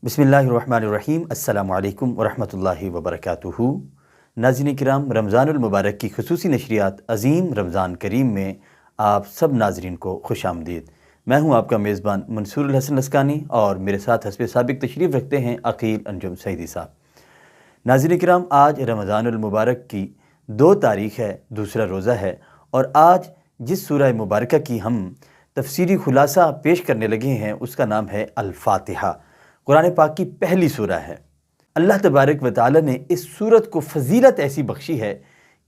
بسم اللہ الرحمن الرحیم۔ السلام علیکم ورحمۃ اللہ وبرکاتہ۔ ناظرین کرام، رمضان المبارک کی خصوصی نشریات عظیم رمضان کریم میں آپ سب ناظرین کو خوش آمدید۔ میں ہوں آپ کا میزبان منصور الحسن لسکانی اور میرے ساتھ حسب سابق تشریف رکھتے ہیں عقیل انجم سعیدی صاحب۔ ناظرین کرام، آج رمضان المبارک کی 2 تاریخ ہے، دوسرا روزہ ہے، اور آج جس سورہ مبارکہ کی ہم تفسیری خلاصہ پیش کرنے لگے ہیں اس کا نام ہے الفاتحہ۔ قرآن پاک کی پہلی سورہ ہے۔ اللہ تبارک و تعالی نے اس سورت کو فضیلت ایسی بخشی ہے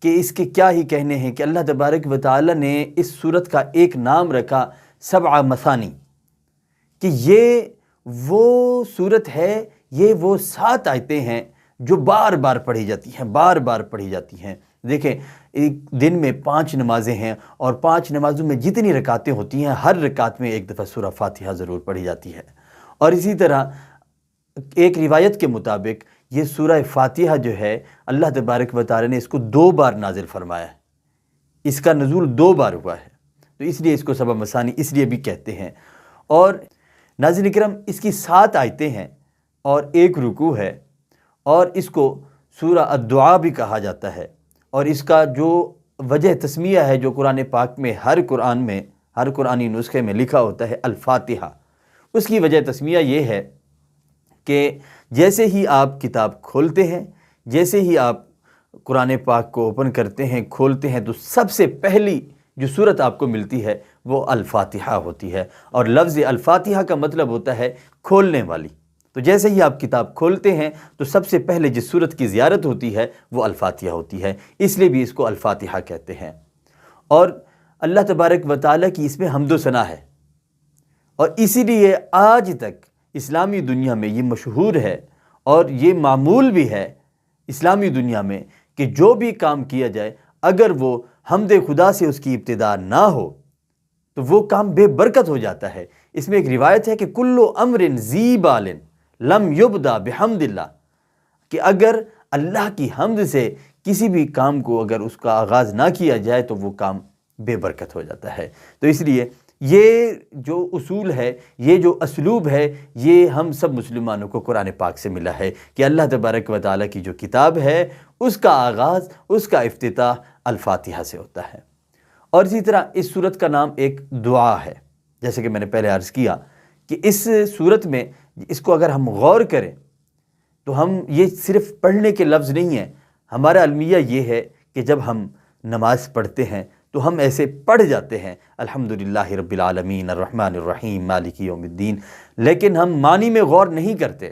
کہ اس کے کیا ہی کہنے ہیں کہ اللہ تبارک و تعالی نے اس سورت کا ایک نام رکھا 7 مثانی، کہ یہ وہ سورت ہے، یہ وہ 7 آیتیں ہیں جو بار بار پڑھی جاتی ہیں، بار بار پڑھی جاتی ہیں۔ دیکھیں، ایک دن میں 5 نمازیں ہیں اور 5 نمازوں میں جتنی رکعتیں ہوتی ہیں ہر رکعت میں ایک دفعہ سورہ فاتحہ ضرور پڑھی جاتی ہے۔ اور اسی طرح ایک روایت کے مطابق یہ سورہ فاتحہ جو ہے اللہ تبارک و تعالی نے اس کو 2 بار نازل فرمایا ہے، اس کا نزول 2 بار ہوا ہے، تو اس لیے اس کو 7 مثانی اس لیے بھی کہتے ہیں۔ اور ناظرین کرام، اس کی 7 آیتیں ہیں اور 1 رکوع ہے، اور اس کو سورہ الدعاء بھی کہا جاتا ہے۔ اور اس کا جو وجہ تسمیہ ہے جو قرآن پاک میں ہر قرآنی نسخے میں لکھا ہوتا ہے الفاتحہ، اس کی وجہ تسمیہ یہ ہے کہ جیسے ہی آپ کتاب کھولتے ہیں، جیسے ہی آپ قرآن پاک کو اوپن کرتے ہیں، کھولتے ہیں، تو سب سے پہلی جو صورت آپ کو ملتی ہے وہ الفاتحہ ہوتی ہے، اور لفظ الفاتحہ کا مطلب ہوتا ہے کھولنے والی۔ تو جیسے ہی آپ کتاب کھولتے ہیں تو سب سے پہلے جس صورت کی زیارت ہوتی ہے وہ الفاتحہ ہوتی ہے، اس لیے بھی اس کو الفاتحہ کہتے ہیں۔ اور اللہ تبارک و تعالیٰ کی اس میں حمد و ثنا ہے، اور اسی لیے آج تک اسلامی دنیا میں یہ مشہور ہے اور یہ معمول بھی ہے اسلامی دنیا میں کہ جو بھی کام کیا جائے اگر وہ حمد خدا سے اس کی ابتدا نہ ہو تو وہ کام بے برکت ہو جاتا ہے۔ اس میں ایک روایت ہے کہ کل امر ذی بال لم یبدا بحمد اللہ، کہ اگر اللہ کی حمد سے کسی بھی کام کو اگر اس کا آغاز نہ کیا جائے تو وہ کام بے برکت ہو جاتا ہے۔ تو اس لیے یہ جو اصول ہے، یہ جو اسلوب ہے، یہ ہم سب مسلمانوں کو قرآن پاک سے ملا ہے کہ اللہ تبارک و تعالیٰ کی جو کتاب ہے اس کا آغاز، اس کا افتتاح الفاتحہ سے ہوتا ہے۔ اور اسی طرح اس سورت کا نام ایک دعا ہے، جیسے کہ میں نے پہلے عرض کیا کہ اس سورت میں اس کو اگر ہم غور کریں تو ہم یہ صرف پڑھنے کے لفظ نہیں ہیں، ہمارا المیہ یہ ہے کہ جب ہم نماز پڑھتے ہیں تو ہم ایسے پڑھ جاتے ہیں الحمدللہ رب العالمین الرحمن الرحیم مالک یوم الدین، لیکن ہم معنی میں غور نہیں کرتے،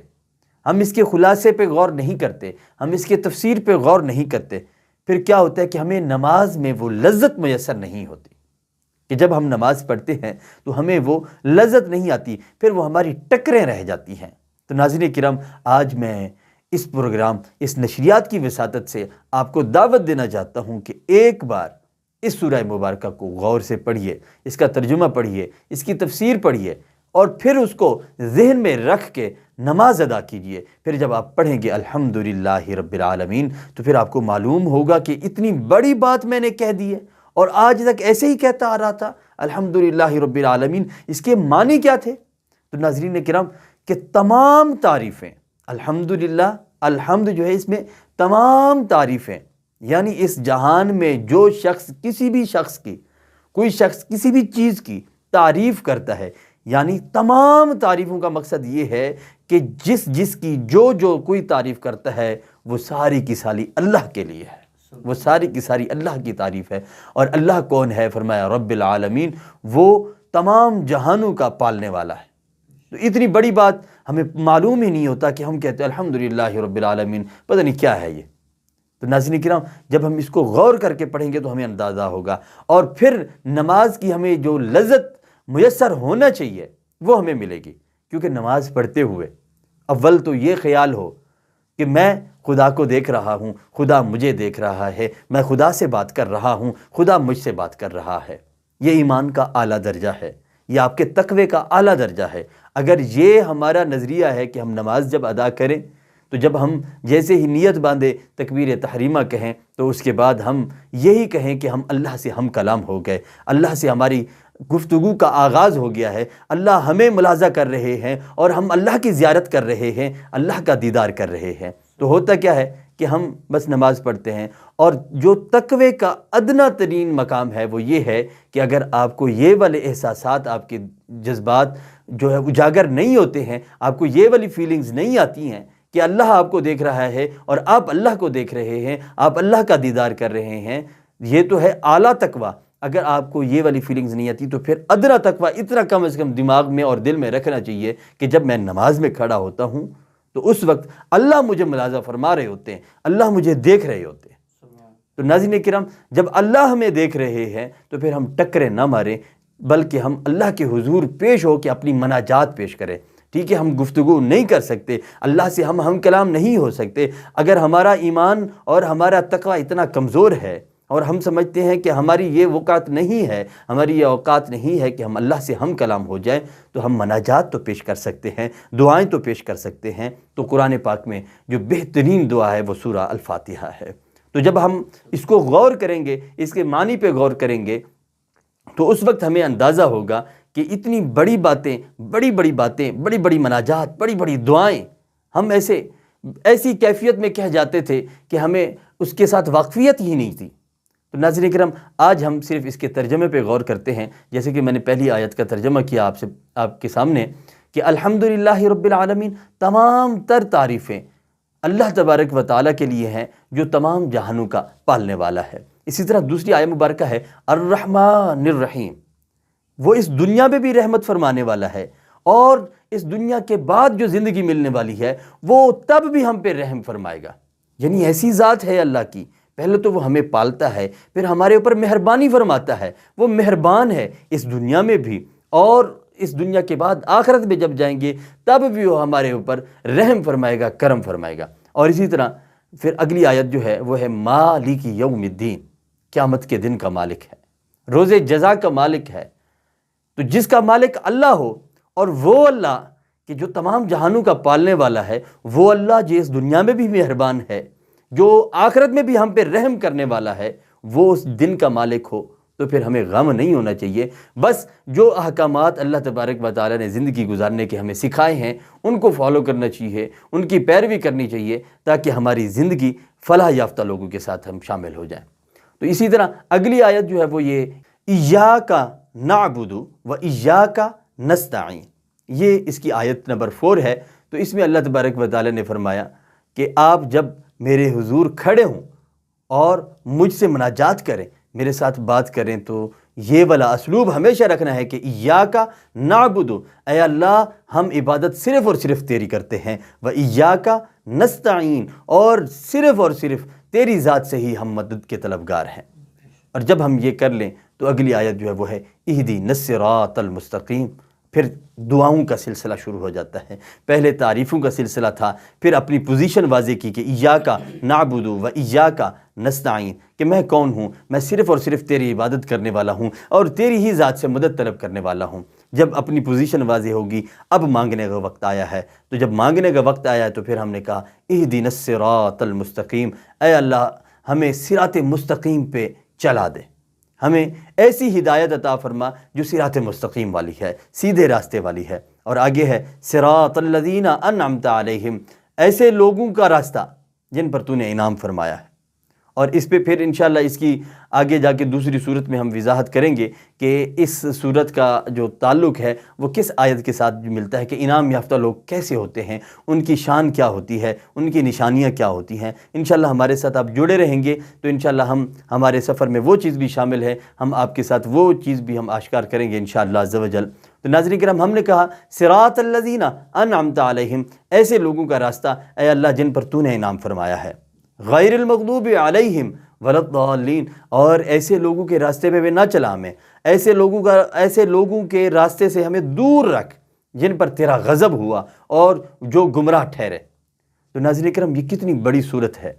ہم اس کے خلاصے پہ غور نہیں کرتے، ہم اس کے تفسیر پہ غور نہیں کرتے۔ پھر کیا ہوتا ہے کہ ہمیں نماز میں وہ لذت میسر نہیں ہوتی، کہ جب ہم نماز پڑھتے ہیں تو ہمیں وہ لذت نہیں آتی، پھر وہ ہماری ٹکریں رہ جاتی ہیں۔ تو ناظرین کرام، آج میں اس پروگرام، اس نشریات کی وساطت سے آپ کو دعوت دینا چاہتا ہوں کہ ایک بار اس سورہ مبارکہ کو غور سے پڑھیے، اس کا ترجمہ پڑھیے، اس کی تفسیر پڑھیے، اور پھر اس کو ذہن میں رکھ کے نماز ادا کیجیے۔ پھر جب آپ پڑھیں گے الحمدللہ رب العالمین تو پھر آپ کو معلوم ہوگا کہ اتنی بڑی بات میں نے کہہ دی ہے اور آج تک ایسے ہی کہتا آ رہا تھا الحمدللہ رب العالمین، اس کے معنی کیا تھے؟ تو ناظرین کرام، کہ تمام تعریفیں الحمدللہ، الحمد جو ہے اس میں تمام تعریفیں، یعنی اس جہان میں جو شخص کسی بھی شخص کی، کوئی شخص کسی بھی چیز کی تعریف کرتا ہے، یعنی تمام تعریفوں کا مقصد یہ ہے کہ جس کی جو کوئی تعریف کرتا ہے وہ ساری کی ساری اللہ کے لیے ہے، وہ ساری کی ساری اللہ کی تعریف ہے۔ اور اللہ کون ہے؟ فرمایا رب العالمین، وہ تمام جہانوں کا پالنے والا ہے۔ تو اتنی بڑی بات ہمیں معلوم ہی نہیں ہوتا کہ ہم کہتے ہیں الحمدللہ رب العالمین، پتہ نہیں کیا ہے یہ۔ تو ناظرین کرام، جب ہم اس کو غور کر کے پڑھیں گے تو ہمیں اندازہ ہوگا، اور پھر نماز کی ہمیں جو لذت میسر ہونا چاہیے وہ ہمیں ملے گی، کیونکہ نماز پڑھتے ہوئے اول تو یہ خیال ہو کہ میں خدا کو دیکھ رہا ہوں، خدا مجھے دیکھ رہا ہے، میں خدا سے بات کر رہا ہوں، خدا مجھ سے بات کر رہا ہے۔ یہ ایمان کا اعلیٰ درجہ ہے، یہ آپ کے تقوی کا اعلیٰ درجہ ہے۔ اگر یہ ہمارا نظریہ ہے کہ ہم نماز جب ادا کریں تو جب ہم جیسے ہی نیت باندھے تکبیر تحریمہ کہیں تو اس کے بعد ہم یہی کہیں کہ ہم اللہ سے ہم کلام ہو گئے، اللہ سے ہماری گفتگو کا آغاز ہو گیا ہے، اللہ ہمیں ملاحظہ کر رہے ہیں اور ہم اللہ کی زیارت کر رہے ہیں، اللہ کا دیدار کر رہے ہیں۔ تو ہوتا کیا ہے کہ ہم بس نماز پڑھتے ہیں، اور جو تقوی کا ادنا ترین مقام ہے وہ یہ ہے کہ اگر آپ کو یہ والے احساسات، آپ کے جذبات جو ہے اجاگر نہیں ہوتے ہیں، آپ کو یہ والی فیلنگز نہیں آتی ہیں کہ اللہ آپ کو دیکھ رہا ہے اور آپ اللہ کو دیکھ رہے ہیں، آپ اللہ کا دیدار کر رہے ہیں، یہ تو ہے اعلیٰ تقویٰ۔ اگر آپ کو یہ والی فیلنگز نہیں آتی تو پھر ادنا تقویٰ اتنا کم از کم دماغ میں اور دل میں رکھنا چاہیے کہ جب میں نماز میں کھڑا ہوتا ہوں تو اس وقت اللہ مجھے ملاحظہ فرما رہے ہوتے ہیں، اللہ مجھے دیکھ رہے ہوتے ہیں۔ تو ناظرین کرام، جب اللہ ہمیں دیکھ رہے ہیں تو پھر ہم ٹکریں نہ ماریں، بلکہ ہم اللہ کے حضور پیش ہو کے اپنی مناجات پیش کریں۔ ٹھیک ہے، ہم گفتگو نہیں کر سکتے، اللہ سے ہم کلام نہیں ہو سکتے اگر ہمارا ایمان اور ہمارا تقویٰ اتنا کمزور ہے اور ہم سمجھتے ہیں کہ ہماری یہ اوقات نہیں ہے، ہماری یہ اوقات نہیں ہے کہ ہم اللہ سے ہم کلام ہو جائیں، تو ہم مناجات تو پیش کر سکتے ہیں، دعائیں تو پیش کر سکتے ہیں۔ تو قرآن پاک میں جو بہترین دعا ہے وہ سورہ الفاتحہ ہے۔ تو جب ہم اس کو غور کریں گے، اس کے معنی پہ غور کریں گے، تو اس وقت ہمیں اندازہ ہوگا کہ اتنی بڑی باتیں، بڑی بڑی باتیں، بڑی بڑی مناجات، بڑی بڑی دعائیں ہم ایسی کیفیت میں کہہ جاتے تھے کہ ہمیں اس کے ساتھ واقفیت ہی نہیں تھی۔ تو ناظرین کرام، آج ہم صرف اس کے ترجمے پہ غور کرتے ہیں، جیسے کہ میں نے پہلی آیت کا ترجمہ کیا آپ کے سامنے کہ الحمدللہ رب العالمین، تمام تر تعریفیں اللہ تبارک و تعالیٰ کے لیے ہیں جو تمام جہانوں کا پالنے والا ہے۔ اسی طرح دوسری آیت مبارکہ ہے الرحمن الرحیم، وہ اس دنیا میں بھی رحمت فرمانے والا ہے، اور اس دنیا کے بعد جو زندگی ملنے والی ہے وہ تب بھی ہم پہ رحم فرمائے گا۔ یعنی ایسی ذات ہے اللہ کی، پہلے تو وہ ہمیں پالتا ہے، پھر ہمارے اوپر مہربانی فرماتا ہے، وہ مہربان ہے اس دنیا میں بھی، اور اس دنیا کے بعد آخرت میں جب جائیں گے تب بھی وہ ہمارے اوپر رحم فرمائے گا، کرم فرمائے گا۔ اور اسی طرح پھر اگلی آیت جو ہے وہ ہے مالک یوم الدین، قیامت کے دن کا مالک ہے، روز جزا کا مالک ہے۔ تو جس کا مالک اللہ ہو، اور وہ اللہ کہ جو تمام جہانوں کا پالنے والا ہے، وہ اللہ جو اس دنیا میں بھی مہربان ہے، جو آخرت میں بھی ہم پہ رحم کرنے والا ہے، وہ اس دن کا مالک ہو، تو پھر ہمیں غم نہیں ہونا چاہیے۔ بس جو احکامات اللہ تبارک و تعالیٰ نے زندگی گزارنے کے ہمیں سکھائے ہیں ان کو فالو کرنا چاہیے، ان کی پیروی کرنی چاہیے، تاکہ ہماری زندگی فلاح یافتہ لوگوں کے ساتھ ہم شامل ہو جائیں۔ تو اسی طرح اگلی آیت جو ہے وہ یہ ایاک نعبد و ایاک نستعین، یہ اس کی آیت نمبر 4 ہے۔ تو اس میں اللہ تبارک و تعالیٰ نے فرمایا کہ آپ جب میرے حضور کھڑے ہوں اور مجھ سے مناجات کریں، میرے ساتھ بات کریں، تو یہ والا اسلوب ہمیشہ رکھنا ہے کہ ایاک نعبد، اے اللہ ہم عبادت صرف اور صرف تیری کرتے ہیں، و ایاک نستعین، اور صرف تیری ذات سے ہی ہم مدد کے طلبگار ہیں۔ اور جب ہم یہ کر لیں تو اگلی آیت جو ہے وہ ہے اہدنا الصراط المستقیم، پھر دعاؤں کا سلسلہ شروع ہو جاتا ہے۔ پہلے تعریفوں کا سلسلہ تھا، پھر اپنی پوزیشن واضح کی کہ ایاک نعبد و ایاک نستعین، کہ میں کون ہوں، میں صرف اور صرف تیری عبادت کرنے والا ہوں اور تیری ہی ذات سے مدد طلب کرنے والا ہوں۔ جب اپنی پوزیشن واضح ہوگی، اب مانگنے کا وقت آیا ہے۔ تو جب مانگنے کا وقت آیا ہے تو پھر ہم نے کہا اہدنا الصراط المستقیم، اے اللہ ہمیں صراط مستقیم پہ چلا دے، ہمیں ایسی ہدایت عطا فرما جو صراط مستقیم والی ہے، سیدھے راستے والی ہے۔ اور آگے ہے صراط الذین انعمت علیہم، ایسے لوگوں کا راستہ جن پر تو نے انعام فرمایا ہے۔ اور اس پہ پھر انشاءاللہ اس کی آگے جا کے دوسری صورت میں ہم وضاحت کریں گے کہ اس صورت کا جو تعلق ہے وہ کس آیت کے ساتھ ملتا ہے، کہ انعام یافتہ لوگ کیسے ہوتے ہیں، ان کی شان کیا ہوتی ہے، ان کی نشانیاں کیا ہوتی ہیں۔ انشاءاللہ ہمارے ساتھ آپ جڑے رہیں گے تو انشاءاللہ ہمارے سفر میں وہ چیز بھی شامل ہے، ہم آپ کے ساتھ وہ چیز بھی ہم آشکار کریں گے انشاءاللہ عز و جل۔ تو ناظرین کرام، ہم نے کہا صراط الذین انعمت علیہم، ایسے لوگوں کا راستہ اے اللہ جن پر تو نے انعام فرمایا ہے، غیر المغضوب علیہم ولا الضالین، اور ایسے لوگوں کے راستے پہ بھی نہ چلا ہمیں، ایسے لوگوں کے راستے سے ہمیں دور رکھ جن پر تیرا غضب ہوا اور جو گمراہ ٹھہرے۔ تو ناظرین کرام، یہ کتنی بڑی صورت ہے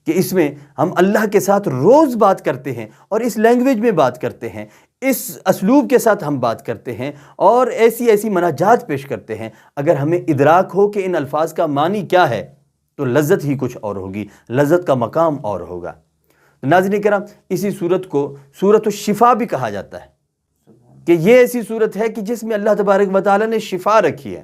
کہ اس میں ہم اللہ کے ساتھ روز بات کرتے ہیں اور اس لینگویج میں بات کرتے ہیں، اس اسلوب کے ساتھ ہم بات کرتے ہیں اور ایسی مناجات پیش کرتے ہیں۔ اگر ہمیں ادراک ہو کہ ان الفاظ کا معنی کیا ہے تو لذت ہی کچھ اور ہوگی، لذت کا مقام اور ہوگا۔ ناظرین کرام، اسی صورت کو سورۃ الشفا بھی کہا جاتا ہے، کہ یہ ایسی صورت ہے کہ جس میں اللہ تبارک و تعالیٰ نے شفا رکھی ہے۔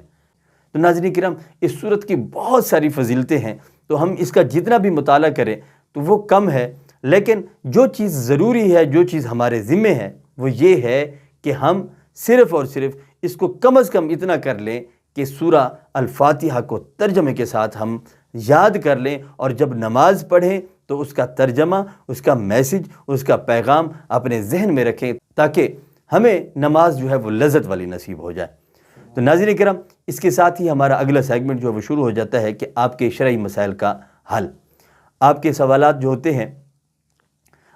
تو ناظرین کرام، اس صورت کی بہت ساری فضیلتیں ہیں، تو ہم اس کا جتنا بھی مطالعہ کریں تو وہ کم ہے، لیکن جو چیز ضروری ہے، جو چیز ہمارے ذمے ہے، وہ یہ ہے کہ ہم صرف اور صرف اس کو کم از کم اتنا کر لیں کہ سورہ الفاتحہ کو ترجمے کے ساتھ ہم یاد کر لیں، اور جب نماز پڑھیں تو اس کا ترجمہ، اس کا میسج، اس کا پیغام اپنے ذہن میں رکھیں، تاکہ ہمیں نماز جو ہے وہ لذت والی نصیب ہو جائے۔ تو ناظرین کرام، اس کے ساتھ ہی ہمارا اگلا سیگمنٹ جو ہے وہ شروع ہو جاتا ہے کہ آپ کے شرعی مسائل کا حل۔ آپ کے سوالات جو ہوتے ہیں،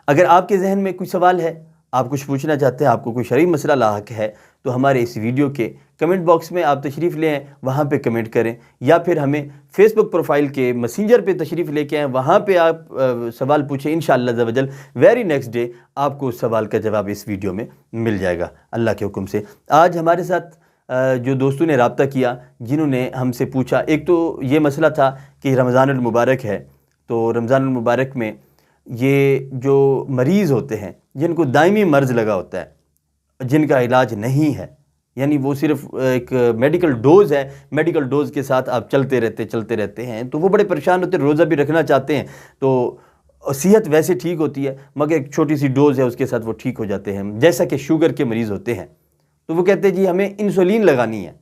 اگر آپ کے ذہن میں کوئی سوال ہے، آپ کچھ پوچھنا چاہتے ہیں، آپ کو کوئی شرعی مسئلہ لاحق ہے، تو ہمارے اس ویڈیو کے کمنٹ باکس میں آپ تشریف لے آئیں، وہاں پہ کمنٹ کریں، یا پھر ہمیں فیس بک پروفائل کے میسنجر پہ تشریف لے کے آئیں، وہاں پہ آپ سوال پوچھیں، انشاءاللہ عز و جل ویری نیکسٹ ڈے آپ کو اس سوال کا جواب اس ویڈیو میں مل جائے گا اللہ کے حکم سے۔ آج ہمارے ساتھ جو دوستوں نے رابطہ کیا، جنہوں نے ہم سے پوچھا، ایک تو یہ مسئلہ تھا کہ رمضان المبارک ہے، تو رمضان المبارک میں یہ جو مریض ہوتے ہیں، جن کو دائمی مرض لگا ہوتا ہے، جن کا علاج نہیں ہے، یعنی وہ صرف ایک میڈیکل ڈوز ہے، میڈیکل ڈوز کے ساتھ آپ چلتے رہتے ہیں، تو وہ بڑے پریشان ہوتے ہیں، روزہ بھی رکھنا چاہتے ہیں، تو صحت ویسے ٹھیک ہوتی ہے، مگر ایک چھوٹی سی ڈوز ہے، اس کے ساتھ وہ ٹھیک ہو جاتے ہیں۔ جیسا کہ شوگر کے مریض ہوتے ہیں، تو وہ کہتے ہیں جی ہمیں انسولین لگانی ہے،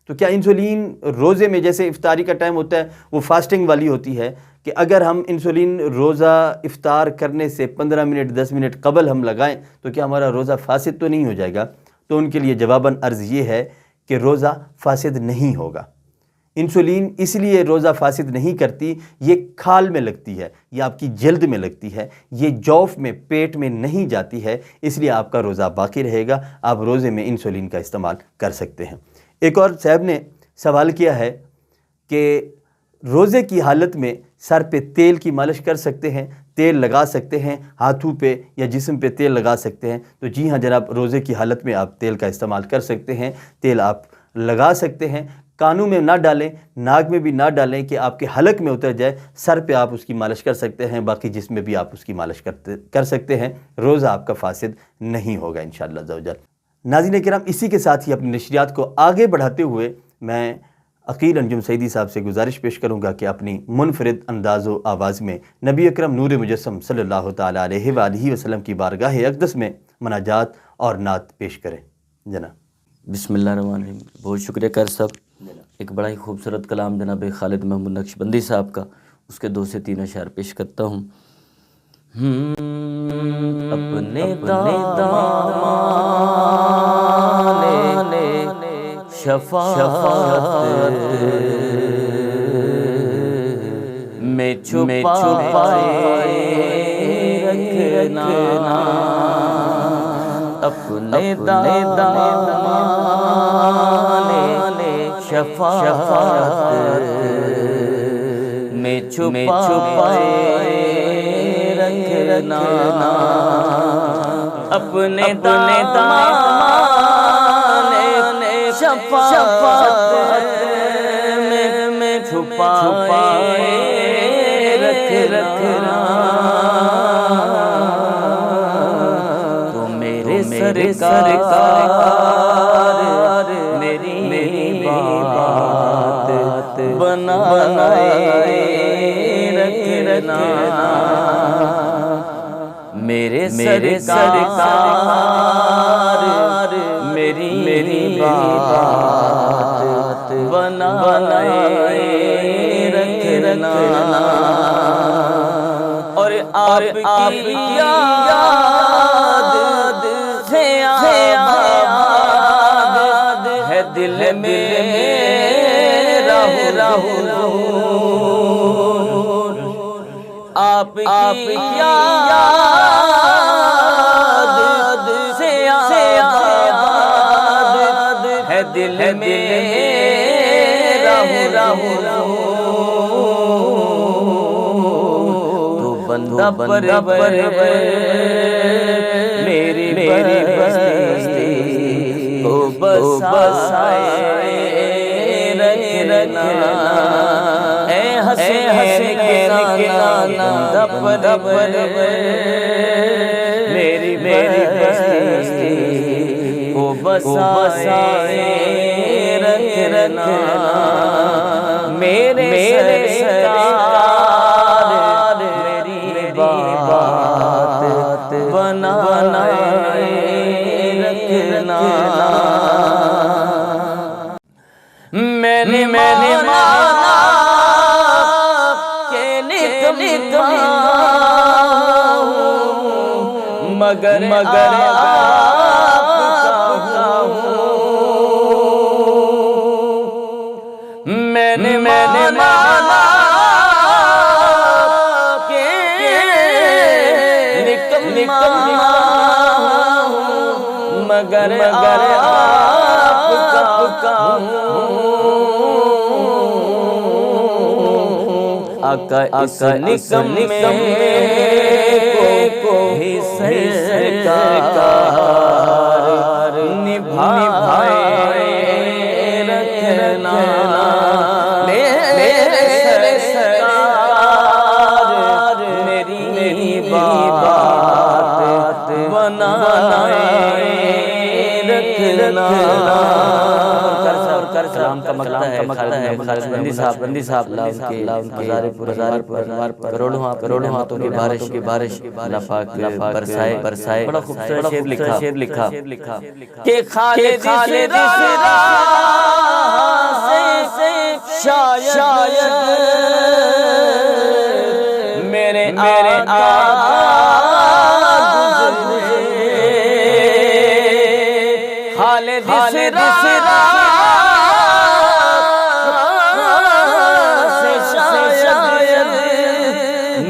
تو کیا انسولین روزے میں، جیسے افطاری کا ٹائم ہوتا ہے وہ فاسٹنگ والی ہوتی ہے، کہ اگر ہم انسولین روزہ افطار کرنے سے 15 منٹ 10 منٹ قبل ہم لگائیں تو کیا ہمارا روزہ فاسد تو نہیں ہو جائے گا؟ تو ان کے لیے جواباً عرض یہ ہے کہ روزہ فاسد نہیں ہوگا۔ انسولین اس لیے روزہ فاسد نہیں کرتی، یہ کھال میں لگتی ہے، یہ آپ کی جلد میں لگتی ہے، یہ جوف میں، پیٹ میں نہیں جاتی ہے، اس لیے آپ کا روزہ باقی رہے گا، آپ روزے میں انسولین کا استعمال کر سکتے ہیں۔ ایک اور صاحب نے سوال کیا ہے کہ روزے کی حالت میں سر پہ تیل کی مالش کر سکتے ہیں، تیل لگا سکتے ہیں، ہاتھوں پہ یا جسم پہ تیل لگا سکتے ہیں؟ تو جی ہاں جناب، روزے کی حالت میں آپ تیل کا استعمال کر سکتے ہیں، تیل آپ لگا سکتے ہیں، کانوں میں نہ ڈالیں، ناک میں بھی نہ ڈالیں کہ آپ کے حلق میں اتر جائے، سر پہ آپ اس کی مالش کر سکتے ہیں، باقی جسم میں بھی آپ اس کی مالش کر سکتے ہیں، روزہ آپ کا فاسد نہیں ہوگا انشاءاللہ عز و جل۔ ناظرین کرام، اسی کے ساتھ ہی اپنی نشریات کو آگے بڑھاتے ہوئے میں عقیل انجم سعیدی صاحب سے گزارش پیش کروں گا کہ اپنی منفرد انداز و آواز میں نبی اکرم نور مجسم صلی اللہ تعالیٰ علیہ وآلہ وسلم کی بارگاہ اقدس میں مناجات اور نعت پیش کریں جناب۔ بسم اللہ الرحمن الرحیم۔ بہت شکریہ کر صاحب، ایک بڑا ہی خوبصورت کلام جناب خالد محمود نقشبندی صاحب کا، اس کے 2 سے 3 اشعار پیش کرتا ہوں۔ اپنے دامان شفاعت میں چھپائے رکھنا، اپنے دامان شفاعت میں چھپائے رکھنا، اپنے دامان شفاعت میں چھپائے رکھنا، تو میرے سرکار میری بات بنائے رکھنا، میرے سرکار میری بات بنائے رکھنا، اور آپ کی یاد سے آباد ہے دل میں آپ کی یاد سے آباد ہے دل میں تو بندہ پر میری بستی کو بسائے رکھنا، اے حسین کے نانا بندہ پر میری بستی کو بسائے رکھنا میرے سرکار میری بات بنائے رکھنا میں نے مانا کہ نکماؤں مگر آپ کا ہوں میں نے مانا کہ نکماؤں مگر آپ کا آقا اس نکمے کو ہی سرکار نبھائے رکھنا میرے سرکار میری بات بنائے رکھنا کلام کا مقطع ہے خالد بندی صاحب مزار کروڑوں ہاتھوں کی بارش اللہ پاک برسائے بڑا خوبصورت شعر لکھا کہ خالد سے شاید میرے آقا خالد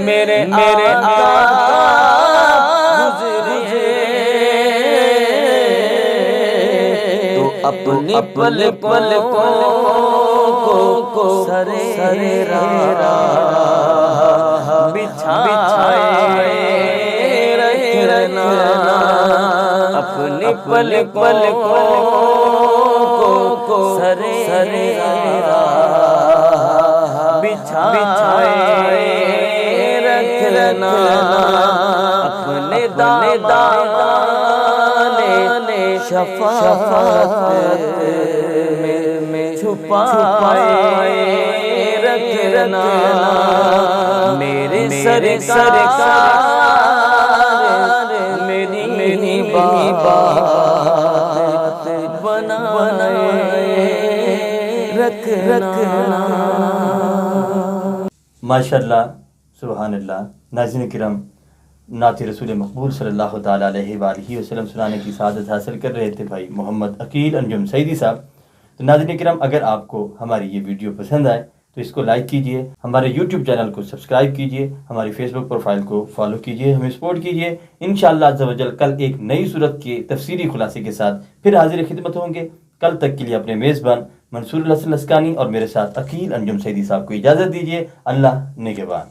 میرے آقا گزرے تو اپنی پل کو سرے راہ بچھائے رکھنا اپنی پل کو سرے راہ بچھائے رکھنا اپنے دامن شفاعت میں چھپائے رکھنا میرے سرکار میری بات بنائے رکھنا ماشاءاللہ سبحان اللہ۔ ناظرین کرام، نعت رسول مقبول صلی اللہ تعالیٰ علیہ وآلہ وسلم سنانے کی سعادت حاصل کر رہے تھے بھائی محمد عقیل انجم سعیدی صاحب۔ تو ناظرین کرام، اگر آپ کو ہماری یہ ویڈیو پسند آئے تو اس کو لائک کیجئے، ہمارے یوٹیوب چینل کو سبسکرائب کیجئے، ہماری فیس بک پروفائل کو فالو کیجئے، ہمیں سپورٹ کیجئے۔ انشاءاللہ عز و جل کل ایک نئی صورت کے تفسیری خلاصے کے ساتھ پھر حاضر خدمت ہوں گے۔ کل تک کے لیے اپنے میزبان منصور الحسن اسکانی اور میرے ساتھ عقیل انجم سعیدی صاحب کو اجازت دیجیے۔ اللہ نگہبان۔